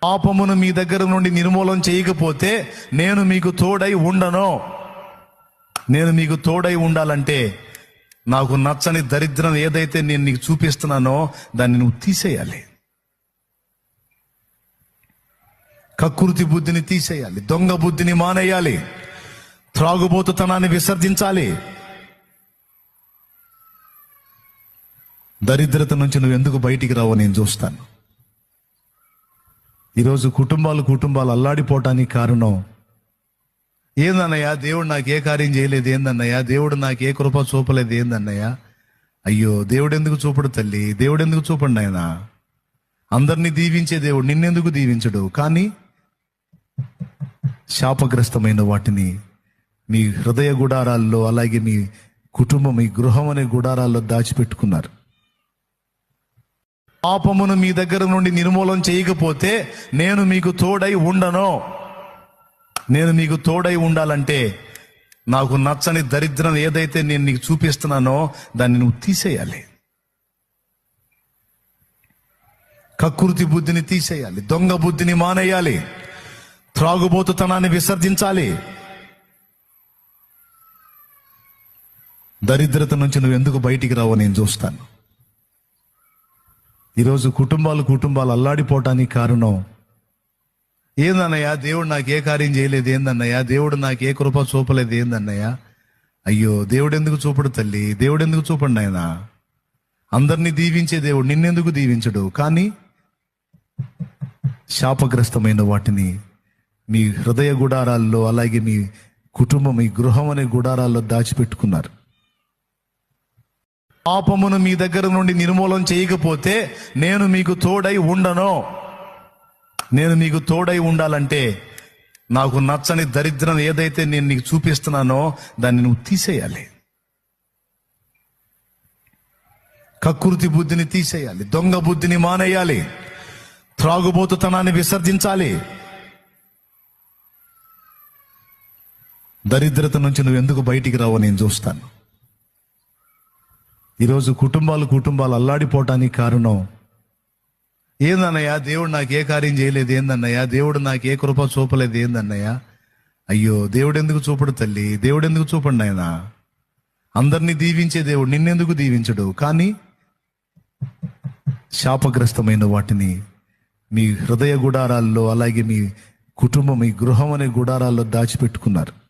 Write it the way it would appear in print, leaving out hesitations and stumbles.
పాపమును మీ దగ్గర నుండి నిర్మూలన చేయకపోతే నేను మీకు తోడై ఉండను. నేను మీకు తోడై ఉండాలంటే నాకు నచ్చని దరిద్రం ఏదైతే నేను నీకు చూపిస్తున్నానో దాన్ని నువ్వు తీసేయాలి. కక్కుర్తి బుద్ధిని తీసేయాలి, దొంగ బుద్ధిని మానేయాలి, త్రాగుబోతుతనాన్ని విసర్జించాలి. దరిద్రత నుంచి నువ్వు ఎందుకు బయటికి రావో నేను చూస్తాను. ఈరోజు కుటుంబాలు అల్లాడిపోవటానికి కారణం ఏందన్నయ్యా? దేవుడు నాకు ఏ కార్యం చేయలేదు ఏందన్నయ్యా? దేవుడు నాకు ఏ కృప చూపలేదు ఏందన్నయ్యా? అయ్యో, దేవుడు ఎందుకు చూపడు తల్లి? దేవుడు ఎందుకు చూపండి ఆయన? అందరినీ దీవించే దేవుడు నిన్నెందుకు దీవించడు? కానీ శాపగ్రస్తమైన వాటిని మీ హృదయ గుడారాల్లో, అలాగే మీ కుటుంబం, మీ గృహం అనే గుడారాల్లో దాచిపెట్టుకున్నారు. పాపమును మీ దగ్గర నుండి నిర్మూలన చేయకపోతే నేను మీకు తోడై ఉండను. నేను మీకు తోడై ఉండాలంటే నాకు నచ్చని దరిద్రం ఏదైతే నేను నీకు చూపిస్తున్నానో దాన్ని నువ్వు తీసేయాలి. కక్కుర్తి బుద్ధిని తీసేయాలి, దొంగ బుద్ధిని మానేయాలి, త్రాగుబోతుతనాన్ని విసర్జించాలి. దరిద్రత నుంచి నువ్వు ఎందుకు బయటికి రావో నేను చూస్తాను. ఈరోజు కుటుంబాలు అల్లాడిపోవటానికి కారణం ఏందన్నయ్యా? దేవుడు నాకు ఏ కార్యం చేయలేదు ఏందన్నయ్యా? దేవుడు నాకు ఏ కృప చూపలేదు ఏందన్నయ్యా? అయ్యో, దేవుడు ఎందుకు చూపడు తల్లి? దేవుడు ఎందుకు చూపండి ఆయన? అందరినీ దీవించే దేవుడు నిన్నెందుకు దీవించడు? కానీ శాపగ్రస్తమైన వాటిని మీ హృదయ గుడారాల్లో, అలాగే మీ కుటుంబం, మీ గృహం అనే గుడారాల్లో దాచిపెట్టుకున్నారు. పాపమును మీ దగ్గర నుండి నిర్మూలన చేయకపోతే నేను మీకు తోడై ఉండను. నేను మీకు తోడై ఉండాలంటే నాకు నచ్చని దరిద్రం ఏదైతే నేను నీకు చూపిస్తున్నానో దాన్ని నువ్వు తీసేయాలి. కక్కుర్తి బుద్ధిని తీసేయాలి, దొంగ బుద్ధిని మానేయాలి, త్రాగుబోతుతనాన్ని విసర్జించాలి. దరిద్రత నుంచి నువ్వు ఎందుకు బయటికి రావో నేను చూస్తాను. ఈరోజు కుటుంబాలు అల్లాడిపోవటానికి కారణం ఏందన్నయ్యా? దేవుడు నాకు ఏ కార్యం చేయలేదు ఏందన్నయ్యా? దేవుడు నాకు ఏ కృప చూపలేదు ఏందన్నయ్యా? అయ్యో, దేవుడు ఎందుకు చూపడు తల్లి? దేవుడు ఎందుకు చూపండి ఆయన? అందరినీ దీవించే దేవుడు నిన్నెందుకు దీవించడు? కానీ శాపగ్రస్తమైన వాటిని మీ హృదయ గుడారాల్లో, అలాగే మీ కుటుంబం, మీ గృహం అనే గుడారాల్లో దాచిపెట్టుకున్నారు.